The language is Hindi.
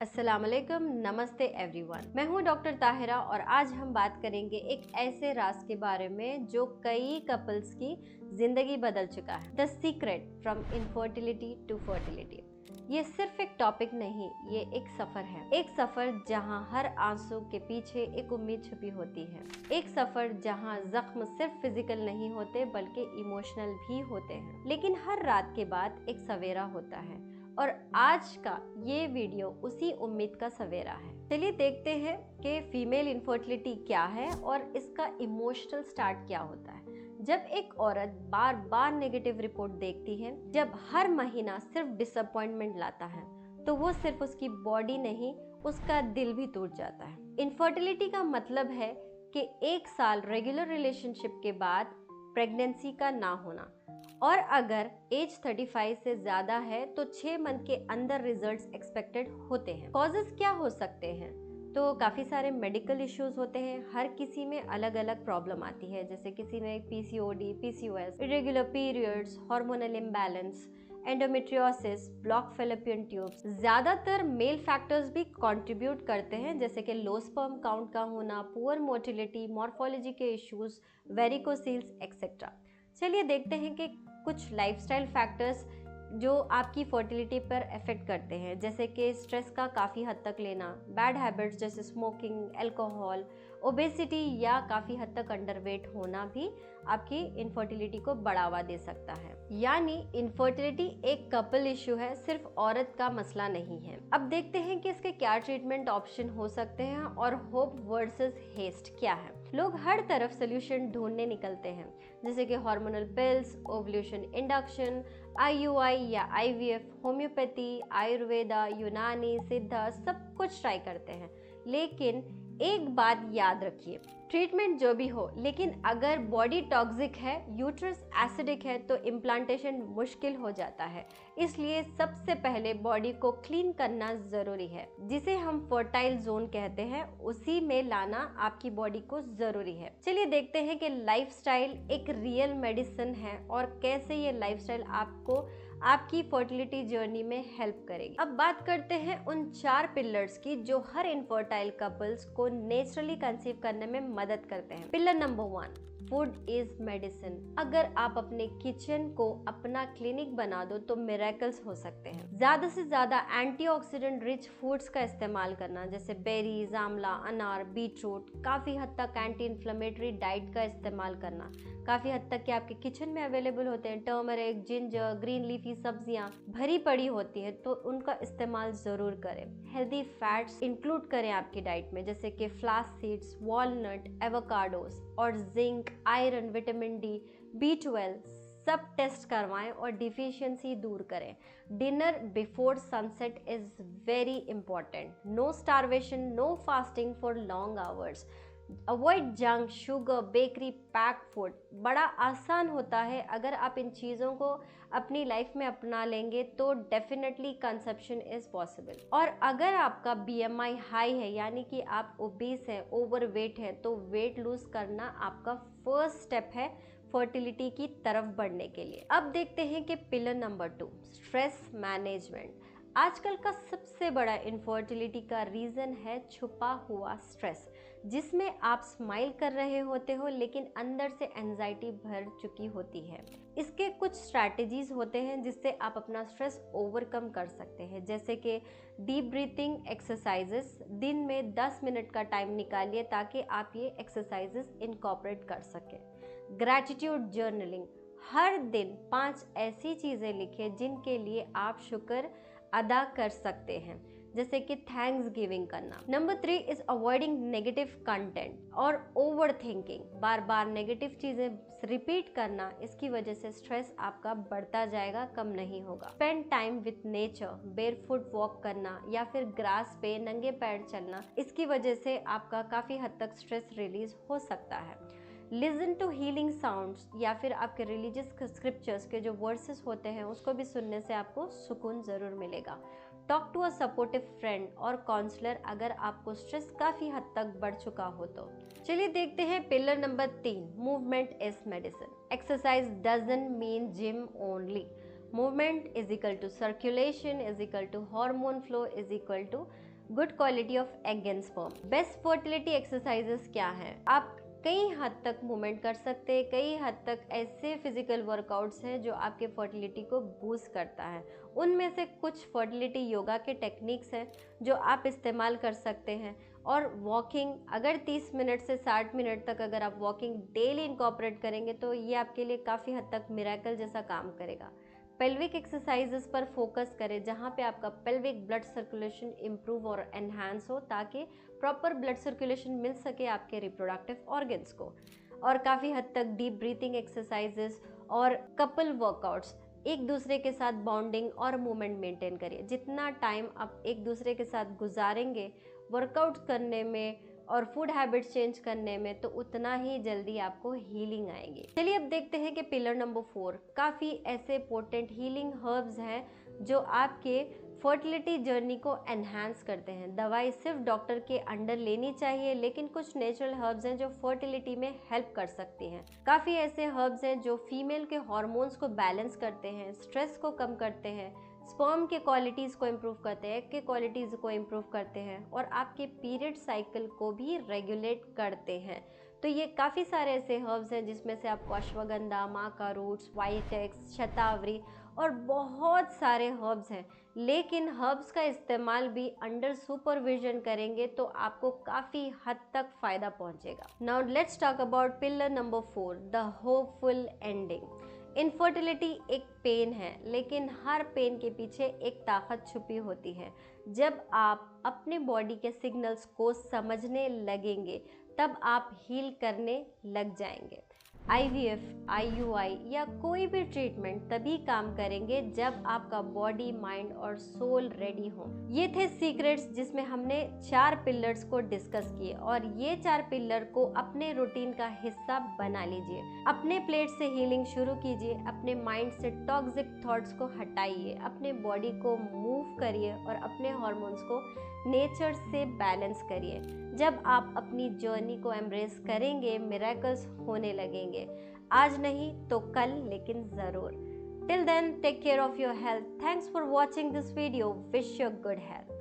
अस्सलाम वालेकुम, नमस्ते एवरीवन। मैं हूं डॉक्टर ताहिरा और आज हम बात करेंगे एक ऐसे राज के बारे में जो कई कपल्स की जिंदगी बदल चुका है। The secret from infertility to fertility. ये सिर्फ एक टॉपिक नहीं, ये एक सफर है। एक सफर जहां हर आंसू के पीछे एक उम्मीद छुपी होती है। एक सफर जहां जख्म सिर्फ फिजिकल नहीं होते बल्कि इमोशनल भी होते हैं। लेकिन हर रात के बाद एक सवेरा होता है और आज का ये वीडियो उसी उम्मीद का सवेरा है। चलिए देखते हैं कि फीमेल इनफर्टिलिटी क्या है और इसका इमोशनल स्टार्ट क्या होता है। जब एक औरत बार बार नेगेटिव रिपोर्ट देखती है, जब हर महीना सिर्फ डिसअपॉइंटमेंट लाता है, तो वो सिर्फ उसकी बॉडी नहीं, उसका दिल भी टूट जाता है। इनफर्टिलिटी का मतलब है कि 1 साल रेगुलर रिलेशनशिप के बाद प्रेगनेंसी का ना होना, और अगर एज 35 से ज्यादा है तो 6 मंथ के अंदर रिजल्ट्स एक्सपेक्टेड होते हैं। कॉजेस क्या हो सकते हैं? तो काफ़ी सारे मेडिकल इश्यूज होते हैं। हर किसी में अलग अलग प्रॉब्लम आती है, जैसे किसी में PCOD, PCOS, irregular periods, hormonal imbalance, endometriosis, block fallopian tubes. ज्यादातर मेल फैक्टर्स भी कंट्रीब्यूट करते हैं, जैसे कि लो स्पर्म काउंट का होना, पुअर मोटिलिटी, मॉर्फोलॉजी के इश्यूज, वेरिकोसील्स एक्सेट्रा। चलिए देखते हैं कि कुछ लाइफस्टाइल फैक्टर्स जो आपकी फर्टिलिटी पर इफेक्ट करते हैं, जैसे कि स्ट्रेस का काफ़ी हद तक लेना, बैड हैबिट्स जैसे स्मोकिंग, अल्कोहल, ओबेसिटी या काफ़ी हद तक अंडरवेट होना भी आपकी इनफर्टिलिटी को बढ़ावा दे सकता है। यानी इनफर्टिलिटी एक कपल इशू है, सिर्फ औरत का मसला नहीं है। अब देखते हैं कि इसके क्या ट्रीटमेंट ऑप्शन हो सकते हैं और होप वर्सेस हेस्ट क्या है। लोग हर तरफ सोल्यूशन ढूंढने निकलते हैं, जैसे कि hormonal pills, ovulation induction, IUI या आईवीएफ, होम्योपैथी, आयुर्वेदा, यूनानी, सिद्धा, सब कुछ ट्राई करते हैं। लेकिन एक बात याद रखिए, ट्रीटमेंट जो भी हो, लेकिन अगर बॉडी टॉक्सिक है, यूट्रस एसिडिक है, तो इम्प्लांटेशन मुश्किल हो जाता है। इसलिए सबसे पहले बॉडी को क्लीन करना जरूरी है। जिसे हम फर्टाइल जोन कहते हैं, उसी में लाना आपकी बॉडी को जरूरी है। चलिए देखते हैं कि लाइफस्टाइल एक रियल मेडिसिन है और कैसे ये लाइफस्टाइल आपको आपकी फर्टिलिटी जर्नी में हेल्प करेगी। अब बात करते हैं उन 4 पिलर्स की जो हर इनफर्टाइल कपल्स को नेचुरली कंसीव करने में मदद करते हैं। Pillar number 1, food is medicine. अगर आप अपने किचन को अपना क्लिनिक बना दो तो मिरेकल्स हो सकते हैं। ज्यादा से ज्यादा एंटीऑक्सीडेंट रिच फूड्स का इस्तेमाल करना, जैसे बेरीज, आंवला, अनार, बीटरूट, काफी हद तक एंटी इन्फ्लेमेटरी डाइट का इस्तेमाल करना, काफी हद तक के आपके किचन में अवेलेबल होते हैं। टर्मरिक, जिंजर, ग्रीन लीफी सब्जियां भरी पड़ी होती है, तो उनका इस्तेमाल जरूर करें। हेल्दी फैट्स इंक्लूड करें आपकी डाइट में, जैसे कि फ्लाक्स सीड्स, वॉलनट, एवोकाडोस, और zinc, iron, vitamin D, B12 सब टेस्ट करवाएं और डिफिशियंसी दूर करें। Dinner before sunset is very important. No starvation, no fasting for long hours. Avoid junk, sugar, bakery, packed food. बड़ा आसान होता है, अगर आप इन चीज़ों को अपनी लाइफ में अपना लेंगे तो डेफिनेटली कंसेप्शन इज पॉसिबल। और अगर आपका BMI हाई है, यानी कि आप ओबीस है, ओवरवेट है, तो वेट लूज करना आपका फर्स्ट स्टेप है फर्टिलिटी की तरफ बढ़ने के लिए। अब देखते हैं कि पिलर नंबर 2, स्ट्रेस मैनेजमेंट। आजकल का सबसे बड़ा इनफर्टिलिटी का रीज़न है छुपा हुआ स्ट्रेस, जिसमें आप स्माइल कर रहे होते हो लेकिन अंदर से एंजाइटी भर चुकी होती है। इसके कुछ स्ट्रैटेजीज होते हैं जिससे आप अपना स्ट्रेस ओवरकम कर सकते हैं, जैसे कि डीप ब्रीथिंग एक्सरसाइजेस। दिन में 10 मिनट का टाइम निकालिए ताकि आप ये एक्सरसाइजेस इनकॉर्पोरेट कर सकें। ग्रैटिट्यूड जर्नलिंग, हर दिन 5 ऐसी चीज़ें लिखें जिनके लिए आप शुक्र अदा कर सकते हैं, जैसे कि थैंक्स गिविंग करना। Number 3 is avoiding negative content और ओवर थिंकिंग। बार बार नेगेटिव चीजें रिपीट करना, इसकी वजह से स्ट्रेस आपका बढ़ता जाएगा, कम नहीं होगा। Spend time with nature, barefoot walk करना या फिर ग्रास पे नंगे पैर चलना, इसकी वजह से आपका काफी हद तक स्ट्रेस रिलीज हो सकता है। लिसन टू हीलिंग साउंड्स, या फिर आपके रिलीजियस स्क्रिप्चर्स के जो वर्सेस होते हैं उसको भी सुनने से आपको सुकून ज़रूर मिलेगा। Talk to a supportive friend or counsellor अगर आपको स्ट्रेस काफ़ी हद तक बढ़ चुका हो तो। चलिए देखते हैं pillar number 3, movement is medicine. Exercise doesn't mean gym only. Movement is equal to circulation is equal to hormone flow is equal to good quality of egg and sperm. Best fertility exercises क्या हैं? आप कई हद तक मूवमेंट कर सकते हैं, कई हद तक ऐसे फिजिकल वर्कआउट्स हैं जो आपके फर्टिलिटी को बूस्ट करता है। उनमें से कुछ फर्टिलिटी योगा के टेक्निक्स हैं जो आप इस्तेमाल कर सकते हैं। और वॉकिंग, अगर 30 मिनट से 60 मिनट तक अगर आप वॉकिंग डेली इनकॉर्पोरेट करेंगे तो ये आपके लिए काफ़ी हद तक मिरेकल जैसा काम करेगा। पेल्विक एक्सरसाइजेस पर फोकस करें जहाँ पे आपका पेल्विक ब्लड सर्कुलेशन इम्प्रूव और एनहांस हो, ताकि प्रॉपर ब्लड सर्कुलेशन मिल सके आपके रिप्रोडक्टिव ऑर्गन्स को। और काफ़ी हद तक डीप ब्रीथिंग एक्सरसाइजेस और कपल वर्कआउट्स, एक दूसरे के साथ बॉन्डिंग और मूवमेंट मेंटेन करिए। जितना टाइम आप एक दूसरे के साथ गुजारेंगे वर्कआउट करने में और फूड हैबिट्स चेंज करने में, तो उतना ही जल्दी आपको हीलिंग आएगी। चलिए अब देखते हैं कि पिलर नंबर 4, काफ़ी ऐसे पोटेंट हीलिंग हर्ब्स हैं जो आपके फर्टिलिटी जर्नी को एनहांस करते हैं। दवाई सिर्फ डॉक्टर के अंडर लेनी चाहिए, लेकिन कुछ नेचुरल हर्ब्स हैं जो फर्टिलिटी में हेल्प कर सकती हैं। काफ़ी ऐसे हर्ब्स हैं जो फीमेल के हार्मोन्स को बैलेंस करते हैं, स्ट्रेस को कम करते हैं, स्पर्म के क्वालिटीज़ को इम्प्रूव करते हैं, एग के क्वालिटीज़ को इम्प्रूव करते हैं और आपके पीरियड साइकिल को भी रेगुलेट करते हैं। तो ये काफ़ी सारे ऐसे हर्ब्स हैं जिसमें से आपको अश्वगंधा, माका रूट्स, वाइट एग्स, शतावरी और बहुत सारे हर्ब्स हैं। लेकिन हर्ब्स का इस्तेमाल भी अंडर सुपरविजन करेंगे तो आपको काफ़ी हद तक फ़ायदा पहुंचेगा। Now let's talk about pillar number 4, the hopeful ending. Infertility एक पेन है, लेकिन हर पेन के पीछे एक ताकत छुपी होती है। जब आप अपने बॉडी के सिग्नल्स को समझने लगेंगे तब आप हील करने लग जाएंगे। IVF, IUI या कोई भी ट्रीटमेंट तभी काम करेंगे जब आपका बॉडी, माइंड और सोल रेडी हो। ये थे सीक्रेट्स जिसमें हमने 4 पिलर्स को डिस्कस किए और ये 4 पिलर को अपने रूटीन का हिस्सा बना लीजिए। अपने प्लेट से हीलिंग शुरू कीजिए, अपने माइंड से टॉक्सिक थॉट्स को हटाइए, अपने बॉडी को मूव करिए और अपने हार्मोन्स को नेचर से बैलेंस करिए। जब आप अपनी जर्नी को एम्ब्रेस करेंगे, मिरेकल्स होने लगेंगे। आज नहीं तो कल, लेकिन ज़रूर। Till then, take care of your health. Thanks for watching this video. Wish you good health.